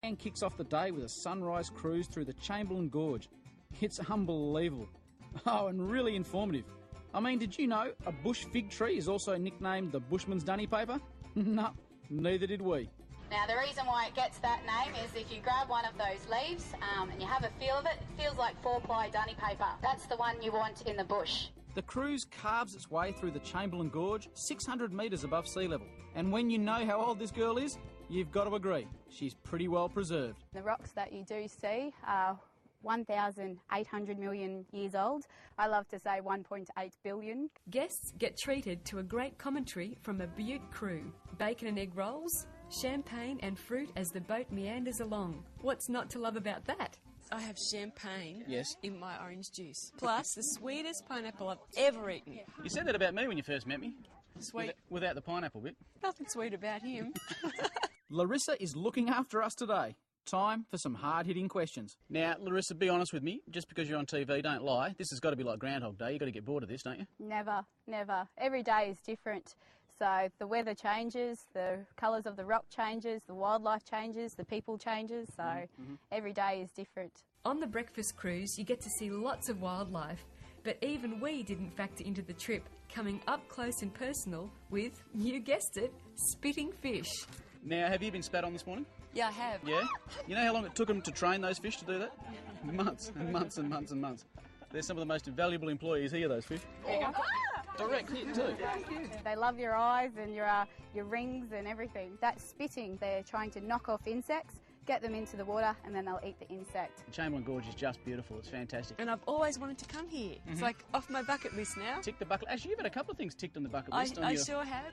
And kicks off the day with a sunrise cruise through the Chamberlain Gorge. It's unbelievable. Oh, and really informative. I mean, did you know a bush fig tree is also nicknamed the Bushman's Dunny Paper? No, neither did we. Now, the reason why it gets that name is if you grab one of those leaves and you have a feel of it, it feels like 4-ply dunny paper. That's the one you want in the bush. The cruise carves its way through the Chamberlain Gorge, 600 metres above sea level. And when you know how old this girl is, you've got to agree, she's pretty well preserved. The rocks that you do see are 1,800 million years old. I love to say 1.8 billion. Guests get treated to a great commentary from a Butte crew. Bacon and egg rolls, champagne and fruit as the boat meanders along. What's not to love about that? I have champagne Yes. in my orange juice, plus the sweetest pineapple I've ever eaten. You said that about me when you first met me. Sweet. Without the pineapple bit. Nothing sweet about him. Larissa is looking after us today. Time for some hard-hitting questions. Now, Larissa, be honest with me. Just because you're on TV, don't lie. This has got to be like Groundhog Day. You've got to get bored of this, don't you? Never, never. Every day is different. So the weather changes, the colours of the rock changes, the wildlife changes, the people changes. So every day is different. On the breakfast cruise, you get to see lots of wildlife. But even we didn't factor into the trip, coming up close and personal with, you guessed it, spitting fish. Now, have you been spat on this morning? Yeah, I have. Yeah? You know how long it took them to train those fish to do that? Months and months and months and months. They're some of the most invaluable employees here, those fish. Direct hit too. They love your eyes and your rings and everything. That's spitting. They're trying to knock off insects, get them into the water, and then they'll eat the insect. Chamberlain Gorge is just beautiful. It's fantastic. And I've always wanted to come here. It's like off my bucket list now. Tick the bucket. Actually, you've had a couple of things ticked on the bucket list. I sure have.